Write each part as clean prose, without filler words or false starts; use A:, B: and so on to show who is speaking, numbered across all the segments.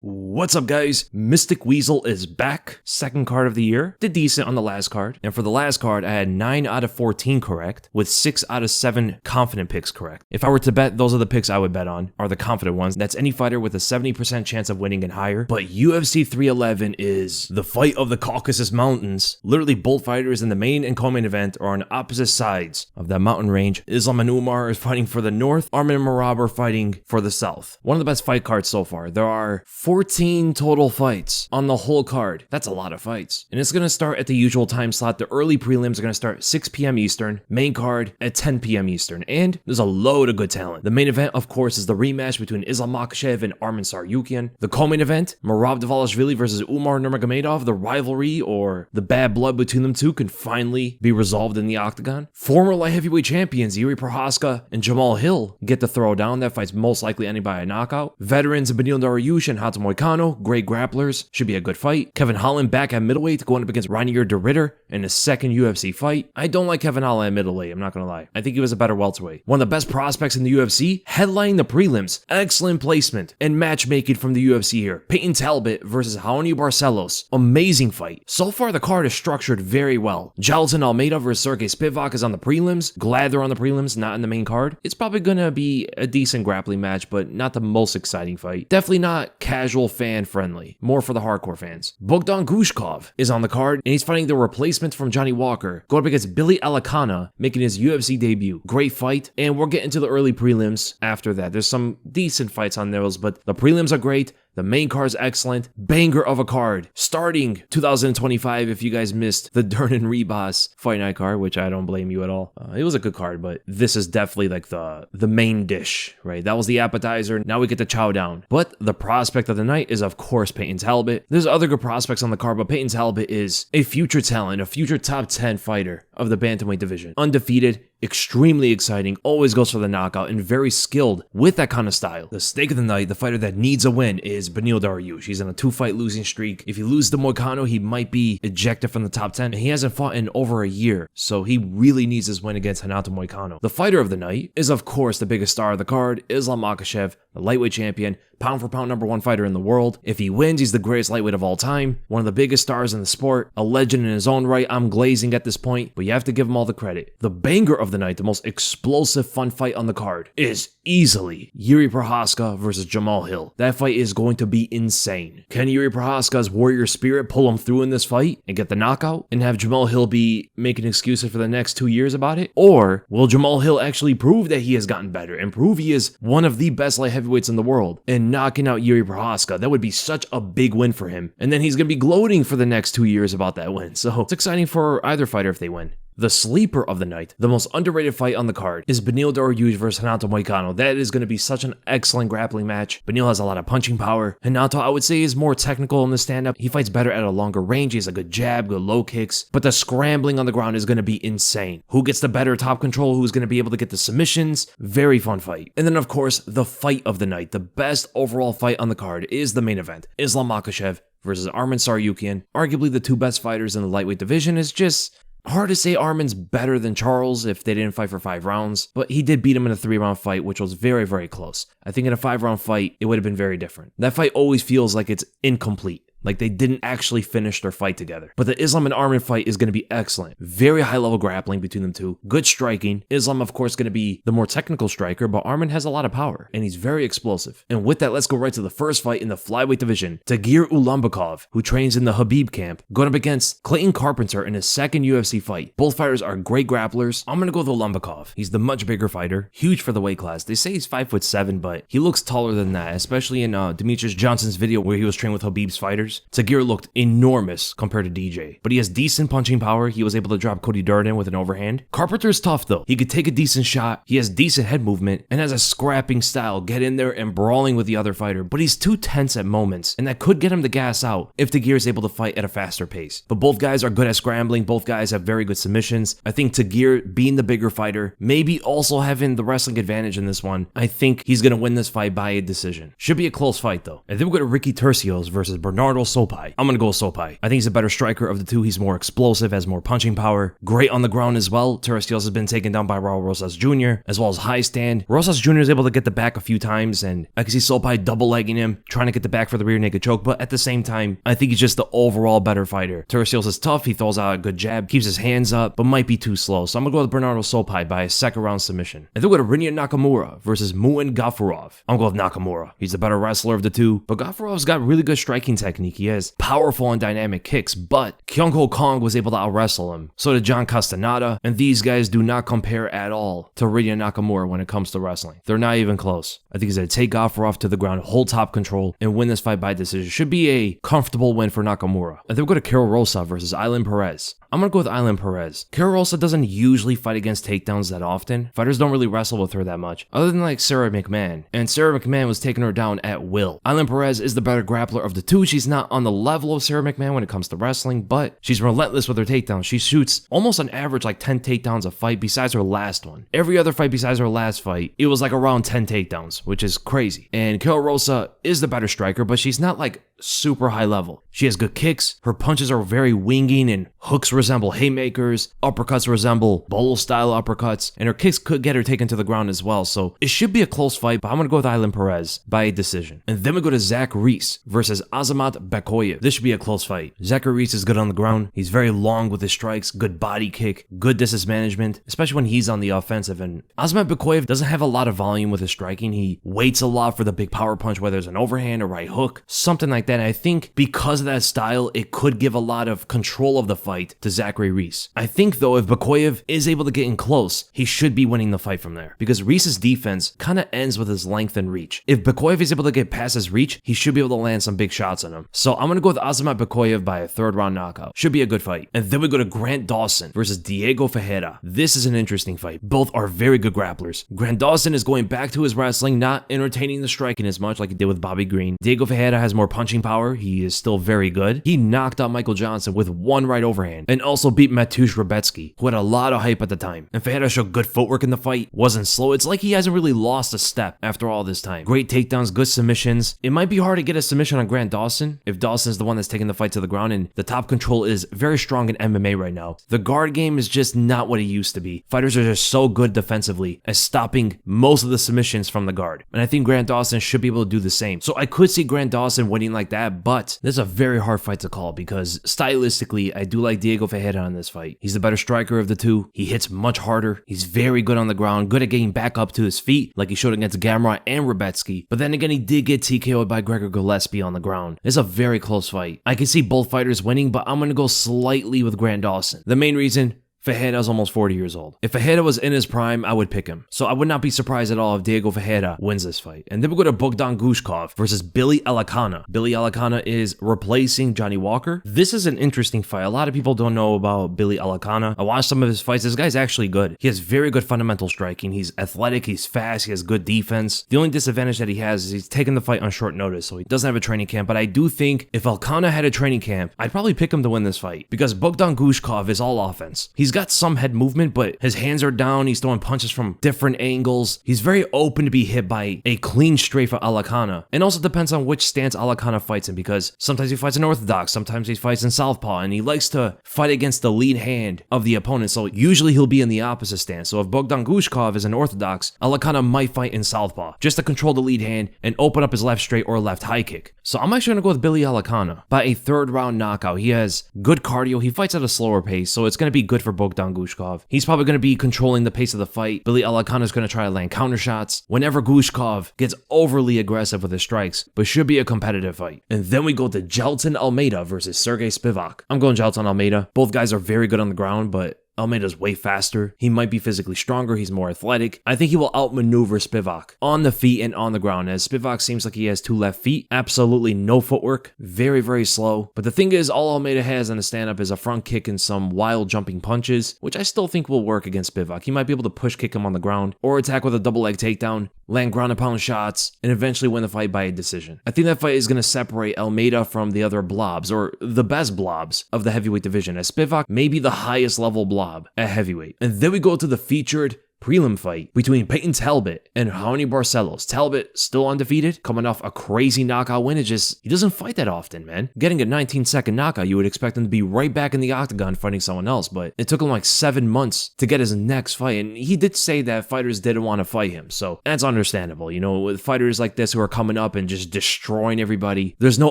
A: What's up, guys? Mystic Weasel is back. Second card of the year. Did decent on the last card. And for the last card, I had 9 out of 14 correct, with 6 out of 7 confident picks correct. If I were to bet, those are the picks I would bet on, are the confident ones. That's any fighter with a 70% chance of winning and higher. But UFC 311 is the fight of the Caucasus Mountains. Literally, both fighters in the main and co-main event are on opposite sides of that mountain range. Islam and Umar is fighting for the north. Arman and Merab are fighting for the south. One of the best fight cards so far. There are 14 total fights on the whole card. That's a lot of fights. And it's going to start at the usual time slot. The early prelims are going to start 6 p.m. Eastern, main card at 10 p.m. Eastern. And there's a load of good talent. The main event, of course, is the rematch between Islam Makhachev and Arman Tsarukyan. The co-main event, Merab Dvalishvili versus Umar Nurmagomedov. The rivalry or the bad blood between them two can finally be resolved in the octagon. Former light heavyweight champions Jiri Prochazka and Jamahal get to throw down. That fight's most likely ending by a knockout. Veterans Beneil, Dariush, and Moicano, great grapplers, should be a good fight. Kevin Holland back at middleweight going up against Rinya in his second UFC fight. I don't like Kevin Holland at middleweight, I'm not gonna lie. I think he was a better welterweight. One of the best prospects in the UFC, headlining the prelims. Excellent placement and matchmaking from the UFC here. Payton Talbott versus Raoni Barcelos. Amazing fight. So far the card is structured very well. Calyaton Almeida versus Sergey Spivak is on the prelims. Glad they're on the prelims, not in the main card. It's probably gonna be a decent grappling match, but not the most exciting fight. Definitely not casual fan friendly, more for the hardcore fans. Bogdan Gushkov is on the card, and he's fighting the replacement from Johnny Walker, going up against Billy Alicana, making his UFC debut. Great fight, and we'll get into the early prelims after that. There's some decent fights on those, but the prelims are great. The main card's excellent. Banger of a card. Starting 2025, if you guys missed the Dern and Rebos Fight Night card, which I don't blame you at all. It was a good card, but this is definitely like the main dish, right? That was the appetizer. Now we get to chow down. But the prospect of the night is, of course, Payton Talbott. There's other good prospects on the card, but Payton Talbott is a future talent, a future top 10 fighter of the bantamweight division. Undefeated, extremely exciting, always goes for the knockout, and very skilled with that kind of style. The stake of the night, the fighter that needs a win, is Beneil Dariush. He's on a 2-fight losing streak. If he loses to Moicano, he might be ejected from the top 10. He hasn't fought in over a year, so he really needs his win against Renato Moicano. The fighter of the night is, of course, the biggest star of the card, Islam Makhachev, the lightweight champion, pound for pound #1 fighter in the world. If he wins, he's the greatest lightweight of all time, one of the biggest stars in the sport, a legend in his own right. I'm glazing at this point, but you have to give him all the credit. The banger of the night, the most explosive fun fight on the card, is easily Jiri Prochazka versus Jamahal. That fight is going to be insane. Can Jiri Prochazka's warrior spirit pull him through in this fight and get the knockout and have Jamahal be making excuses for the next 2 years about it? Or will Jamahal actually prove that he has gotten better and prove he is one of the best light heavyweights in the world and knocking out Jiri Prochazka? That would be such a big win for him. And then he's going to be gloating for the next 2 years about that win. So it's exciting for either fighter if they win. The sleeper of the night, the most underrated fight on the card, is Beneil Dariush versus Renato Moicano. That is going to be such an excellent grappling match. Beneil has a lot of punching power. Renato, I would say, is more technical in the stand-up. He fights better at a longer range. He has a good jab, good low kicks. But the scrambling on the ground is going to be insane. Who gets the better top control? Who's going to be able to get the submissions? Very fun fight. And then, of course, the fight of the night, the best overall fight on the card, is the main event. Islam Makhachev versus Arman Tsarukyan. Arguably the two best fighters in the lightweight division. Is just hard to say Arman's better than Charles if they didn't fight for 5 rounds, but he did beat him in a 3-round fight, which was very, very close. I think in a 5-round fight, it would have been very different. That fight always feels like it's incomplete. Like they didn't actually finish their fight together. But the Islam and Arman fight is going to be excellent. Very high level grappling between them two. Good striking. Islam, of course, going to be the more technical striker, but Arman has a lot of power and he's very explosive. And with that, let's go right to the first fight in the flyweight division. Tagir Ulanbekov, who trains in the Habib camp, going up against Clayton Carpenter in his second UFC fight. Both fighters are great grapplers. I'm going to go with Ulanbekov. He's the much bigger fighter, huge for the weight class. They say he's 5'7", but he looks taller than that, especially in Demetrius Johnson's video where he was trained with Habib's fighters. Tagir looked enormous compared to DJ, but he has decent punching power. He was able to drop Cody Durden with an overhand. Carpenter's tough though. He could take a decent shot. He has decent head movement and has a scrapping style, get in there and brawling with the other fighter, but he's too tense at moments, and that could get him to gas out if Tagir is able to fight at a faster pace. But both guys are good at scrambling. Both guys have very good submissions. I think Tagir, being the bigger fighter, maybe also having the wrestling advantage in this one, I think he's going to win this fight by a decision. Should be a close fight though. And then we're going to Ricky Turcios versus Bernardo Bernardo Sopaj. I'm gonna go with Sopaj. I think he's a better striker of the two. He's more explosive, has more punching power, great on the ground as well. Turcios has been taken down by Raul Rosas Jr. as well as high stand. Rosas Jr. is able to get the back a few times, and I can see Sopaj double legging him, trying to get the back for the rear naked choke, but at the same time, I think he's just the overall better fighter. Turcios is tough, he throws out a good jab, keeps his hands up, but might be too slow. So I'm gonna go with Bernardo Sopaj by a second round submission. And then we go to Rinya Nakamura versus Muin Gafurov. I'm going with Nakamura. He's the better wrestler of the two, but Gafurov's got really good striking technique. He has powerful and dynamic kicks, but Kyung Ho Kong was able to out-wrestle him. So did John Castaneda, and these guys do not compare at all to Rinya Nakamura when it comes to wrestling. They're not even close. I think he's going to take Gafurov to the ground, hold top control, and win this fight by decision. Should be a comfortable win for Nakamura. And then we go to Karol Rosa versus Ailin Perez. I'm going to go with Ailin Perez. Karol Rosa doesn't usually fight against takedowns that often. Fighters don't really wrestle with her that much, other than like Sarah McMahon. And Sarah McMahon was taking her down at will. Ailin Perez is the better grappler of the two. She's not on the level of Sarah McMahon when it comes to wrestling, but she's relentless with her takedowns. She shoots almost on average like 10 takedowns a fight besides her last one. Every other fight besides her last fight, it was like around 10 takedowns, which is crazy. And Karol Rosa is the better striker, but she's not like super high level. She has good kicks, her punches are very winging, and hooks resemble haymakers, uppercuts resemble bowl style uppercuts, and her kicks could get her taken to the ground as well. So it should be a close fight, but I'm gonna go with Ailin Perez by a decision. And then we go to Zachary versus Azamat Bakoyev. This should be a close fight. Zachary is good on the ground. He's very long with his strikes, good body kick, good distance management, especially when he's on the offensive. And Azamat Bakoyev doesn't have a lot of volume with his striking. He waits a lot for the big power punch, whether it's an overhand or right hook, something like that. And I think because of that style, it could give a lot of control of the fight to Zachary Reese. I think though, if Bakoyev is able to get in close, he should be winning the fight from there, because Reese's defense kind of ends with his length and reach. If Bakoyev is able to get past his reach, he should be able to land some big shots on him. So I'm gonna go with Azamat Bakoyev by a third round knockout. Should be a good fight. And then we go to Grant Dawson versus Diego Ferreira. This is an interesting fight. Both are very good grapplers. Grant Dawson is going back to his wrestling, not entertaining the striking as much like he did with Bobby Green. Diego Ferreira has more punching power. He is still very good. He knocked out Michael Johnson with one right overhand and also beat Matusz Rebecki, who had a lot of hype at the time. And Ferreira showed good footwork in the fight, wasn't slow. It's like he hasn't really lost a step after all this time. Great takedowns, good submissions. It might be hard to get a submission on Grant Dawson if Dawson's the one that's taking the fight to the ground, and the top control is very strong in MMA right now. The guard game is just not what it used to be. Fighters are just so good defensively at stopping most of the submissions from the guard. And I think Grant Dawson should be able to do the same. So I could see Grant Dawson winning like that, but this is a very hard fight to call because stylistically, I do like Diego Ferreira on this fight. He's the better striker of the two. He hits much harder. He's very good on the ground, good at getting back up to his feet like he showed against Gamrot and Rebecki. But then again, he did get TKO'd by Gregor Gillespie on the ground. It's a very close fight. I can see both fighters winning, but I'm going to go slightly with Grant Dawson. The main reason, Ferreira is almost 40 years old. If Ferreira was in his prime, I would pick him. So I would not be surprised at all if Diego Ferreira wins this fight. And then we go to Bogdan Gushkov versus Billy Alakana. Billy Alakana is replacing Johnny Walker. This is an interesting fight. A lot of people don't know about Billy Alakana. I watched some of his fights. This guy's actually good. He has very good fundamental striking. He's athletic. He's fast. He has good defense. The only disadvantage that he has is he's taking the fight on short notice, so he doesn't have a training camp. But I do think if Alakana had a training camp, I'd probably pick him to win this fight because Bogdan Gushkov is all offense. He's got some head movement, but his hands are down. He's throwing punches from different angles. He's very open to be hit by a clean straight for Alakana. And also depends on which stance Alakana fights in, because sometimes he fights in orthodox, sometimes he fights in southpaw, and he likes to fight against the lead hand of the opponent. So usually he'll be in the opposite stance. So if Bogdan Gushkov is in orthodox, Alakana might fight in southpaw just to control the lead hand and open up his left straight or left high kick. So I'm actually going to go with Billy Alakana by a third round knockout. He has good cardio. He fights at a slower pace, so it's going to be good for Bogdan Gushkov. He's probably going to be controlling the pace of the fight. Billy Alakana is going to try to land counter shots whenever Gushkov gets overly aggressive with his strikes, but should be a competitive fight. And then we go to Jailton Almeida versus Sergey Spivak. I'm going Jailton Almeida. Both guys are very good on the ground, but Almeida's way faster. He might be physically stronger. He's more athletic. I think he will outmaneuver Spivak on the feet and on the ground, as Spivak seems like he has two left feet. Absolutely no footwork. Very, very slow. But the thing is, all Almeida has on the stand-up is a front kick and some wild jumping punches, which I still think will work against Spivak. He might be able to push kick him on the ground or attack with a double leg takedown, land ground and pound shots, and eventually win the fight by a decision. I think that fight is going to separate Almeida from the other blobs, or the best blobs of the heavyweight division, as Spivak may be the highest level blob at heavyweight. And then we go to the featured prelim fight between Payton Talbott and Raoni Barcelos. Talbott still undefeated, coming off a crazy knockout win. He doesn't fight that often, man. Getting a 19-second knockout, you would expect him to be right back in the octagon fighting someone else, but it took him like 7 months to get his next fight, and he did say that fighters didn't want to fight him, so that's understandable. You know, with fighters like this who are coming up and just destroying everybody, there's no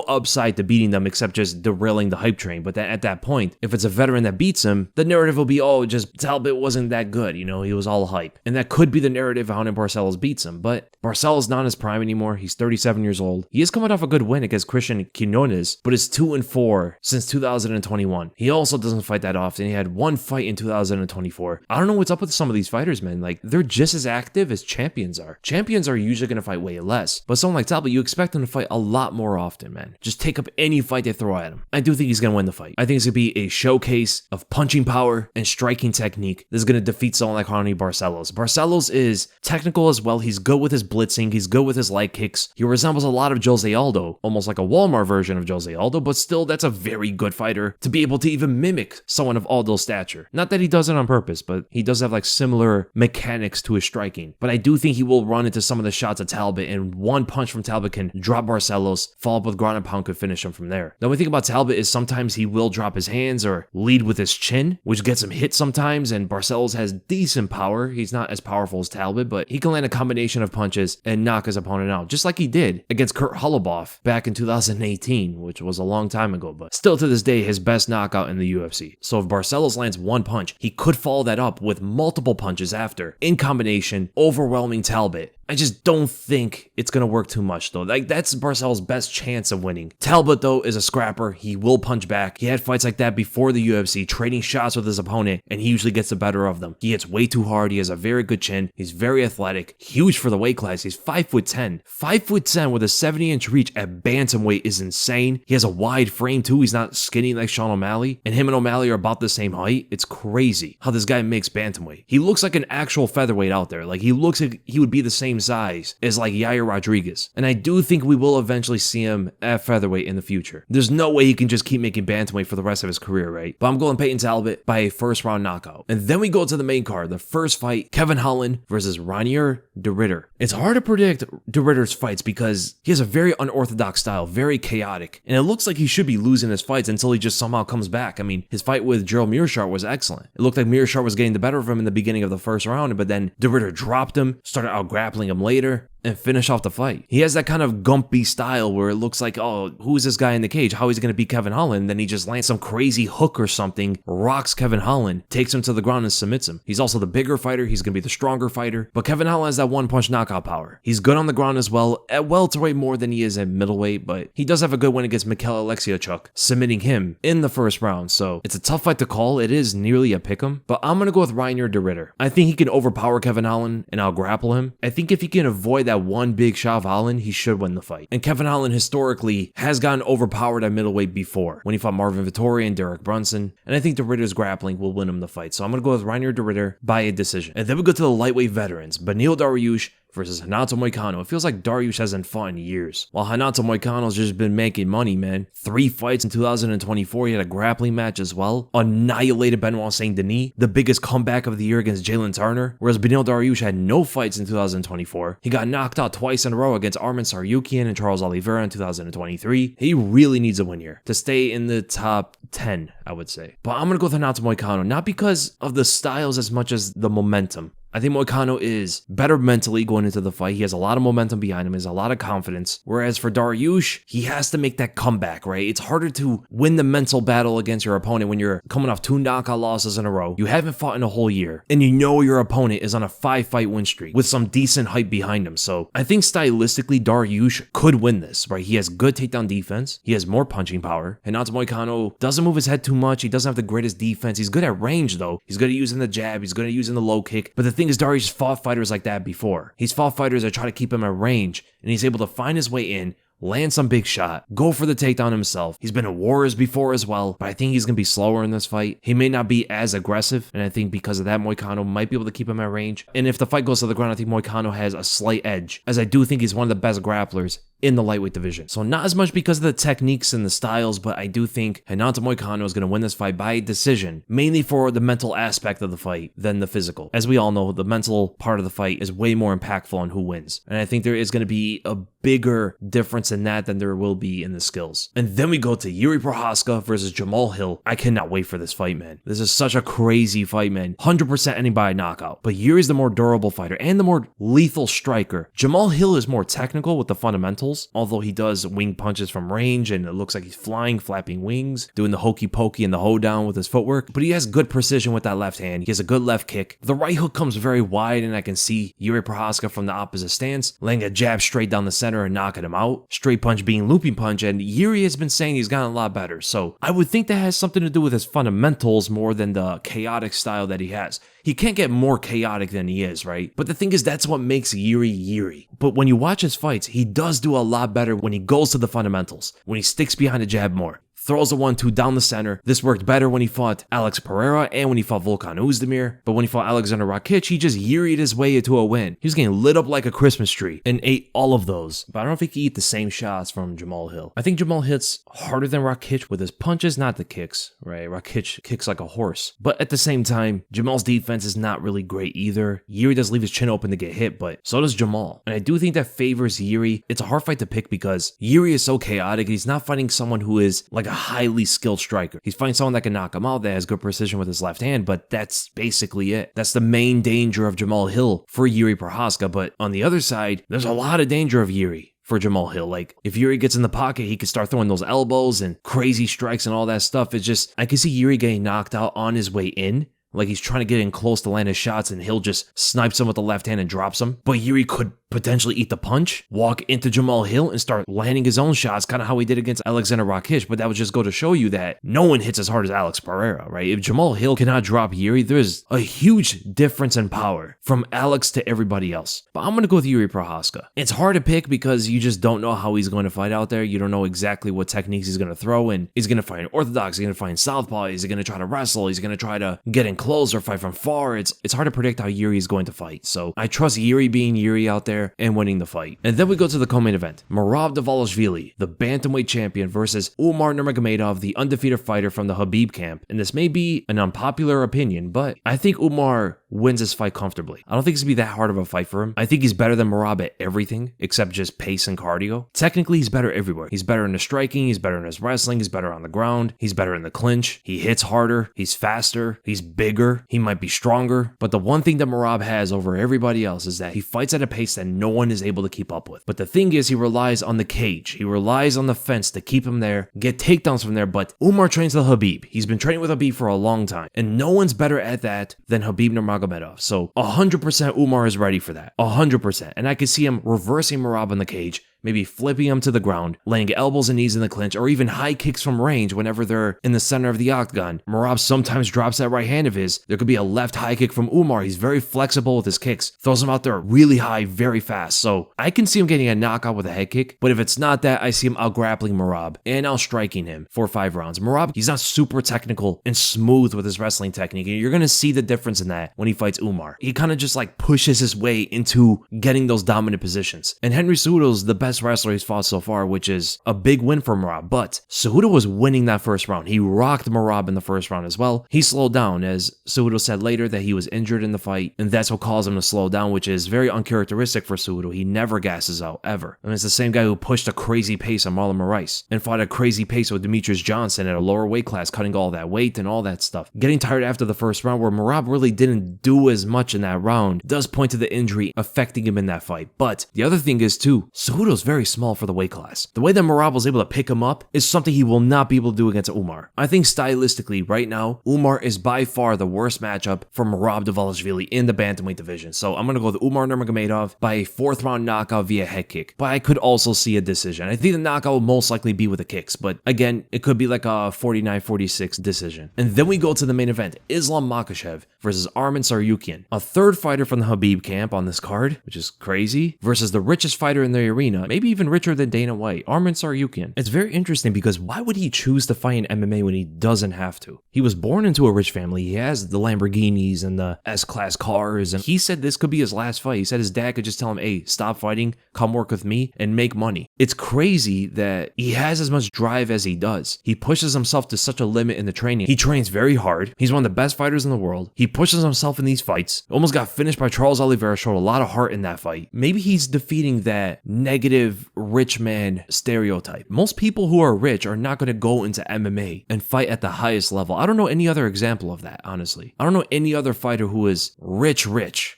A: upside to beating them except just derailing the hype train. But at that point, if it's a veteran that beats him, the narrative will be, oh, just Talbot wasn't that good, you know, he was all hype. And that could be the narrative how Barcelos beats him, but Barcelos not in his prime anymore. He's 37 years old. He is coming off a good win against Christian Quinones, but is 2-4 since 2021. He also doesn't fight that often. He had one fight in 2024. I don't know what's up with some of these fighters, man. Like, they're just as active as champions are. Champions are usually going to fight way less, but someone like Talbot, you expect him to fight a lot more often, man. Just take up any fight they throw at him. I do think he's going to win the fight. I think it's going to be a showcase of punching power and striking technique. This is going to defeat someone like Raoni Barcelos. Barcelos is technical as well. He's good with his blitzing. He's good with his leg kicks. He resembles a lot of Jose Aldo, almost like a Walmart version of Jose Aldo, but still, that's a very good fighter to be able to even mimic someone of Aldo's stature. Not that he does it on purpose, but he does have like similar mechanics to his striking. But I do think he will run into some of the shots of Talbot, and one punch from Talbot can drop Barcelos, follow up with ground and pound could finish him from there. The only thing about Talbot is sometimes he will drop his hands or lead with his chin, which gets him hit sometimes, and Barcelos has decent power. He's not as powerful as Talbot, but he can land a combination of punches and knock his opponent out, just like he did against Kurt Holobaugh back in 2018, which was a long time ago, but still to this day, his best knockout in the UFC. So if Barcelos lands one punch, he could follow that up with multiple punches after, in combination, overwhelming Talbot. I just don't think it's going to work too much, though. Like, that's Barcelos' best chance of winning. Talbot, though, is a scrapper. He will punch back. He had fights like that before the UFC, trading shots with his opponent, and he usually gets the better of them. He hits way too hard. He has a very good chin. He's very athletic. Huge for the weight class. He's 5'10". 5'10" with a 70-inch reach at bantamweight is insane. He has a wide frame, too. He's not skinny like Sean O'Malley, and him and O'Malley are about the same height. It's crazy how this guy makes bantamweight. He looks like an actual featherweight out there. Like, he looks like he would be the same size as like Yair Rodriguez. And I do think we will eventually see him at featherweight in the future. There's no way he can just keep making bantamweight for the rest of his career, right? But I'm going Payton Talbot by a first round knockout. And then we go to the main card. The first fight, Kevin Holland versus Reinier de Ridder. It's hard to predict de Ridder's fights because he has a very unorthodox style, very chaotic. And it looks like he should be losing his fights until he just somehow comes back. I mean, his fight with Gerald Meerschaert was excellent. It looked like Meerschaert was getting the better of him in the beginning of the first round, but then de Ridder dropped him, started out grappling him later, and finish off the fight. He has that kind of gumpy style where it looks like, oh, who is this guy in the cage? How is he going to beat Kevin Holland? Then he just lands some crazy hook or something, rocks Kevin Holland, takes him to the ground and submits him. He's also the bigger fighter. He's going to be the stronger fighter. But Kevin Holland has that one-punch knockout power. He's good on the ground as well, at welterweight more than he is at middleweight, but he does have a good win against Mikhail Alexiachuk, submitting him in the first round. So it's a tough fight to call. It is nearly a pick'em, but I'm going to go with Reinier de Ridder. I think he can overpower Kevin Holland and I'll grapple him. I think if he can avoid that one big shot of Holland, he should win the fight. And Kevin Holland historically has gotten overpowered at middleweight before when he fought Marvin Vettori and Derek Brunson. And I think de Ridder's grappling will win him the fight. So I'm going to go with Reinier de Ridder by a decision. And then we go to the lightweight veterans, Beneil Dariush versus Renato Moicano. It feels like Dariush hasn't fought in years, while Renato Moicano's just been making money, man. 3 fights in 2024. He had a grappling match as well. Annihilated Benoit Saint Denis, the biggest comeback of the year against Jalen Turner, whereas Beneil Dariush had no fights in 2024. He got knocked out twice in a row against Arman Tsarukyan and Charles Oliveira in 2023. He really needs a win here to stay in the top 10, I would say. But I'm going to go with Renato Moicano, not because of the styles as much as the momentum. I think Moicano is better mentally going into the fight. He has a lot of momentum behind him. He has a lot of confidence. Whereas for Dariush, he has to make that comeback, right? It's harder to win the mental battle against your opponent when you're coming off 2 knockout losses in a row. You haven't fought in a whole year. And you know your opponent is on a 5-fight win streak with some decent hype behind him. So I think stylistically, Dariush could win this, right? He has good takedown defense. He has more punching power. And Renato Moicano doesn't move his head too much. He doesn't have the greatest defense. He's good at range, though. He's good at using the jab. He's good at using the low kick. But the thing is, Dariush fought fighters like that before. He's fought fighters that try to keep him at range, and he's able to find his way in, land some big shot, go for the takedown himself. He's been in wars before as well, but I think he's going to be slower in this fight. He may not be as aggressive, and I think because of that, Moicano might be able to keep him at range. And if the fight goes to the ground, I think Moicano has a slight edge, as I do think he's one of the best grapplers in the lightweight division. So not as much because of the techniques and the styles, but I do think Renato Moicano is going to win this fight by decision, mainly for the mental aspect of the fight than the physical. As we all know, the mental part of the fight is way more impactful on who wins. And I think there is going to be a bigger difference in that than there will be in the skills. And then we go to Jiri Prochazka versus Jamahal Hill. I cannot wait for this fight, man. This is such a crazy fight, man. 100% ending by a knockout. But Jiri's the more durable fighter and the more lethal striker. Jamahal Hill is more technical with the fundamentals, although he does wing punches from range and it looks like he's flying, flapping wings, doing the hokey pokey and the hoedown with his footwork. But he has good precision with that left hand. He has a good left kick. The right hook comes very wide and I can see Jiri Prochazka from the opposite stance, laying a jab straight down the center and knocking him out. Straight punch being looping punch, and Jiri has been saying he's gotten a lot better. So I would think that has something to do with his fundamentals more than the chaotic style that he has. He can't get more chaotic than he is, right? But the thing is, that's what makes Jiri. But when you watch his fights, he does do a lot better when he goes to the fundamentals, when he sticks behind the jab more. Throws a 1-2 down the center. This worked better when he fought Alex Pereira and when he fought Volkan Oezdemir. But when he fought Alexander Rakic, he just Jiri'd his way into a win. He was getting lit up like a Christmas tree and ate all of those. But I don't think he eat the same shots from Jamahal Hill. I think Jamahal hits harder than Rakic with his punches, not the kicks, right? Rakic kicks like a horse. But at the same time, Jamal's defense is not really great either. Jiri does leave his chin open to get hit, but so does Jamahal. And I do think that favors Jiri. It's a hard fight to pick because Jiri is so chaotic. He's not fighting someone who is like a highly skilled striker. He's fighting someone that can knock him out, that has good precision with his left hand, but that's basically it. That's the main danger of Jamahal Hill for Jiri Prochazka. But on the other side, there's a lot of danger of Jiri for Jamahal Hill. Like, if Jiri gets in the pocket, he could start throwing those elbows and crazy strikes and all that stuff. It's just, I can see Jiri getting knocked out on his way in. Like, he's trying to get in close to land his shots and Hill just snipes him with the left hand and drops him. But Jiri could potentially eat the punch, walk into Jamahal Hill and start landing his own shots, kind of how he did against Alexander Rakic. But that would just go to show you that no one hits as hard as Alex Pereira, right? If Jamahal Hill cannot drop Jiri, there's a huge difference in power from Alex to everybody else. But I'm going to go with Jiri Prochazka. It's hard to pick because you just don't know how he's going to fight out there. You don't know exactly what techniques he's going to throw in. He's going to fight in orthodox, he's going to fight in southpaw, is he going to try to wrestle, he's going to try to get in close or fight from far. It's hard to predict how Jiri is going to fight. So I trust Jiri being Jiri out there and winning the fight. And then we go to the co-main event. Merab Dvalishvili, the bantamweight champion, versus Umar Nurmagomedov, the undefeated fighter from the Khabib camp. And this may be an unpopular opinion, but I think Umar wins this fight comfortably. I don't think it's going to be that hard of a fight for him. I think he's better than Merab at everything except just pace and cardio. Technically, he's better everywhere. He's better in the striking, he's better in his wrestling, he's better on the ground, he's better in the clinch, he hits harder, he's faster, he's bigger, he might be stronger. But the one thing that Merab has over everybody else is that he fights at a pace that no one is able to keep up with. But the thing is, he relies on the cage. He relies on the fence to keep him there, get takedowns from there. But Umar trains with Khabib. He's been training with Khabib for a long time, and no one's better at that than Khabib Nurmagomedov. So 100% Umar is ready for that. 100%. And I could see him reversing Merab in the cage, maybe flipping him to the ground, laying elbows and knees in the clinch, or even high kicks from range whenever they're in the center of the octagon. Merab sometimes drops that right hand of his. There could be a left high kick from Umar. He's very flexible with his kicks, throws him out there really high, very fast. So I can see him getting a knockout with a head kick, but if it's not that, I see him out-grappling Merab and out-striking him for 5 rounds. Merab, he's not super technical and smooth with his wrestling technique, and you're going to see the difference in that when he fights Umar. He kind of just like pushes his way into getting those dominant positions. And Henry Cejudo's the best wrestler he's fought so far, which is a big win for Merab. But Cejudo was winning that first round. He rocked Merab in the first round as well. He slowed down, as Cejudo said later that he was injured in the fight, and that's what caused him to slow down, which is very uncharacteristic for Cejudo. He never gasses out, ever. And it's the same guy who pushed a crazy pace on Marlon Moraes and fought a crazy pace with Demetrius Johnson at a lower weight class, cutting all that weight and all that stuff. Getting tired after the first round, where Merab really didn't do as much in that round, does point to the injury affecting him in that fight. But the other thing is too, Cejudo's very small for the weight class. The way that Merab was able to pick him up is something he will not be able to do against Umar. I think stylistically right now, Umar is by far the worst matchup for Merab Dvalishvili in the bantamweight division. So I'm going to go with Umar Nurmagomedov by a 4th round knockout via head kick. But I could also see a decision. I think the knockout will most likely be with the kicks, but again, it could be like a 49-46 decision. And then we go to the main event, Islam Makhachev versus Arman Tsarukyan, a 3rd fighter from the Khabib camp on this card, which is crazy, versus the richest fighter in the arena, money. Maybe even richer than Dana White. Arman Tsarukyan. It's very interesting because why would he choose to fight in MMA when he doesn't have to? He was born into a rich family. He has the Lamborghinis and the S-Class cars, and he said this could be his last fight. He said his dad could just tell him, hey, stop fighting, come work with me, and make money. It's crazy that he has as much drive as he does. He pushes himself to such a limit in the training. He trains very hard. He's one of the best fighters in the world. He pushes himself in these fights. Almost got finished by Charles Oliveira, showed a lot of heart in that fight. Maybe he's defeating that negative rich man stereotype. Most people who are rich are not going to go into MMA and fight at the highest level. I don't know any other example of that, honestly. I don't know any other fighter who is rich,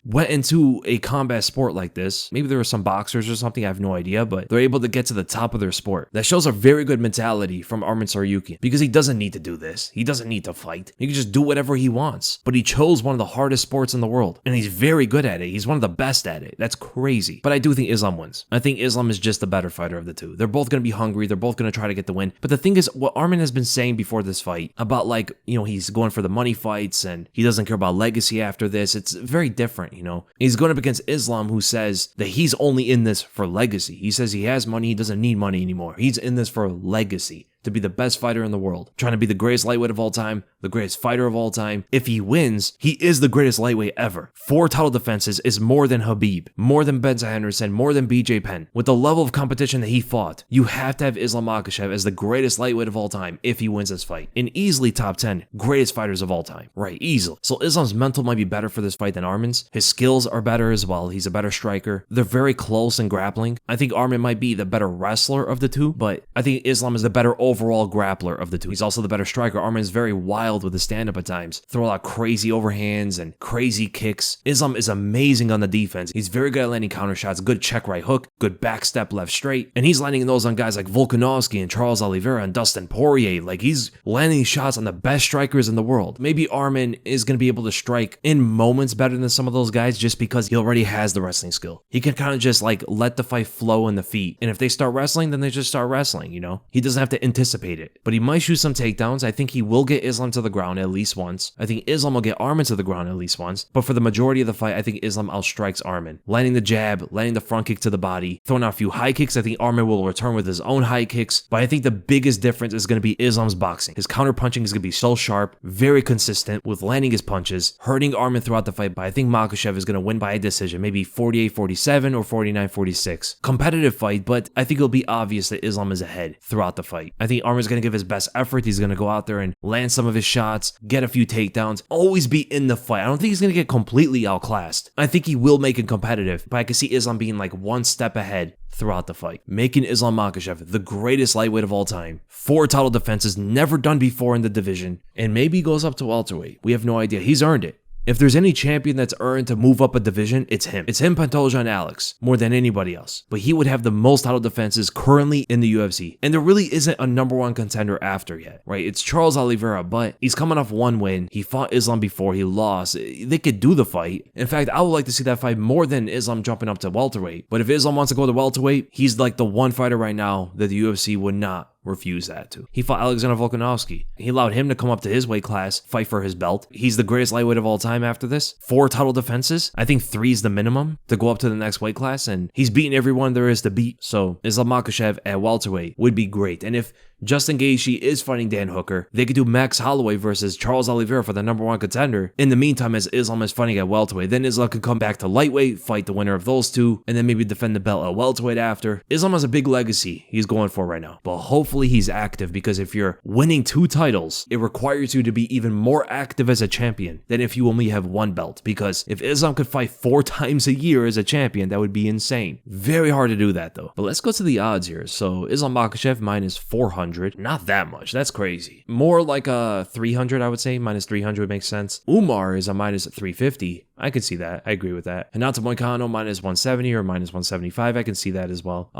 A: went into a combat sport like this. Maybe there were some boxers or something, I have no idea, but they're able to get to the top of their sport. That shows a very good mentality from Arman Tsarukyan because he doesn't need to do this. He doesn't need to fight. He can just do whatever he wants. But he chose one of the hardest sports in the world, and he's very good at it. He's one of the best at it. That's crazy. But I do think Islam wins. I think Islam is just the better fighter of the two. They're both going to be hungry. They're both going to try to get the win. But the thing is, what Arman has been saying before this fight about, like, you know, he's going for the money fights and he doesn't care about legacy after this. It's very different, you know. He's going up against Islam, who says that he's only in this for legacy. He says he has money. He doesn't need money anymore. He's in this for legacy, to be the best fighter in the world, trying to be the greatest lightweight of all time, the greatest fighter of all time. If he wins, he is the greatest lightweight ever. 4 title defenses is more than Khabib, more than Benson Henderson, more than BJ Penn. With the level of competition that he fought, you have to have Islam Makhachev as the greatest lightweight of all time if he wins this fight. And easily top 10 greatest fighters of all time. Right, easily. So Islam's mental might be better for this fight than Arman's. His skills are better as well. He's a better striker. They're very close in grappling. I think Arman might be the better wrestler of the two, but I think Islam is the better overall grappler of the two. He's also the better striker. Arman is very wild with his stand-up at times. Throw a lot of crazy overhands and crazy kicks. Islam is amazing on the defense. He's very good at landing counter shots, good check right hook, good back step left straight, and he's landing those on guys like Volkanovski and Charles Oliveira and Dustin Poirier. Like, he's landing shots on the best strikers in the world. Maybe Arman is going to be able to strike in moments better than some of those guys just because he already has the wrestling skill. He can kind of just like let the fight flow in the feet, and if they start wrestling, then they just start wrestling, you know? He doesn't have to anticipate it, but he might shoot some takedowns. I think he will get Islam to the ground at least once. I think Islam will get Arman to the ground at least once, but for the majority of the fight, I think Islam outstrikes Arman. Landing the jab, landing the front kick to the body, throwing out a few high kicks. I think Arman will return with his own high kicks, but I think the biggest difference is going to be Islam's boxing. His counter punching is going to be so sharp, very consistent with landing his punches, hurting Arman throughout the fight, but I think Makhachev is going to win by a decision, maybe 48-47 or 49-46. Competitive fight, but I think it'll be obvious that Islam is ahead throughout the fight. I think Arman's going to give his best effort. He's going to go out there and land some of his shots, get a few takedowns, always be in the fight. I don't think he's going to get completely outclassed. I think he will make it competitive, but I can see Islam being like one step ahead throughout the fight, making Islam Makhachev the greatest lightweight of all time. 4 title defenses, never done before in the division, and maybe he goes up to welterweight. We have no idea. He's earned it. If there's any champion that's earned to move up a division, it's him. It's him, Pantoja, and Alex, more than anybody else. But he would have the most title defenses currently in the UFC. And there really isn't a number 1 contender after yet, right? It's Charles Oliveira, but he's coming off 1 win. He fought Islam before, he lost. They could do the fight. In fact, I would like to see that fight more than Islam jumping up to welterweight. But if Islam wants to go to welterweight, he's like the one fighter right now that the UFC would not refuse that to. He fought Alexander Volkanovski. He allowed him to come up to his weight class, fight for his belt. He's the greatest lightweight of all time after this. 4 title defenses. I think 3 is the minimum to go up to the next weight class, and he's beaten everyone there is to beat. So Islam Makhachev at welterweight would be great. And if Justin Gaethje is fighting Dan Hooker, they could do Max Holloway versus Charles Oliveira for the number 1 contender. In the meantime, as Islam is fighting at welterweight, then Islam could come back to lightweight, fight the winner of those 2, and then maybe defend the belt at welterweight after. Islam has a big legacy he's going for right now, but hopefully he's active, because if you're winning 2 titles, it requires you to be even more active as a champion than if you only have 1 belt, because if Islam could fight 4 times a year as a champion, that would be insane. Very hard to do that though. But let's go to the odds here. So Islam Makhachev minus 400. Not that much. That's crazy. More like a 300, I would say. Minus 300 makes sense. Umar is a minus 350. I can see that. I agree with that. Renato Moicano minus 170 or minus 175. I can see that as well.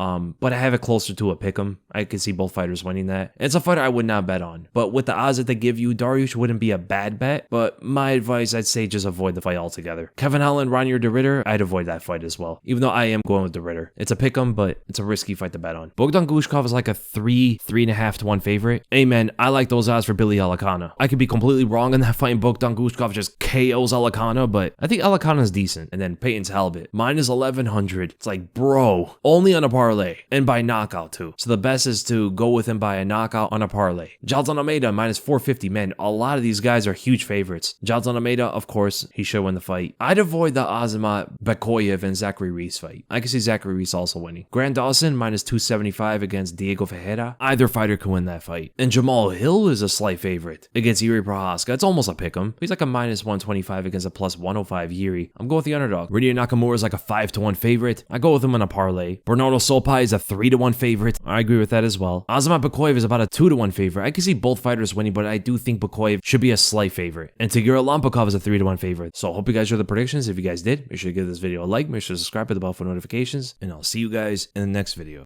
A: But I have it closer to a pick'em. I can see both fighters winning that. It's a fighter I would not bet on. But with the odds that they give you, Dariush wouldn't be a bad bet. But my advice, I'd say just avoid the fight altogether. Kevin Holland, Ronnie De Ritter, I'd avoid that fight as well. Even though I am going with De Ritter. It's a pick'em, but it's a risky fight to bet on. Bogdan Gushkov is like a 3.5 to 1 favorite. Hey man, I like those odds for Billy Alakana. I could be completely wrong on that fight, and Bogdan Gushkov just KOs Alakana, but I think Alicana's decent. And then Payton Talbott, minus 1100. It's like, bro, only on a parlay and by knockout too. So the best is to go with him by a knockout on a parlay. Jailton Almeida, minus 450. Man, a lot of these guys are huge favorites. Jailton Almeida, of course, he should win the fight. I'd avoid the Azamat Bekoyev and Zachary Reese fight. I can see Zachary Reese also winning. Grant Dawson, minus 275 against Diego Ferreira. Either fighter can win that fight. And Jamahal Hill is a slight favorite against Jiri Prochazka. It's almost a pick'em. He's like a minus 125 against a plus 105 Jiri. I'm going with the underdog. Rinya Nakamura is like a 5-1 favorite. I go with him on a parlay. Bernardo Sopaj is a 3-1 favorite. I agree with that as well. Azamat Bekoyev is about a 2-1 favorite. I can see both fighters winning, but I do think Bekoyev should be a slight favorite. And Tagir Ulanbekov is a 3-1 favorite. So I hope you guys enjoyed the predictions. If you guys did, make sure to give this video a like, make sure to subscribe, hit the bell for notifications, and I'll see you guys in the next video.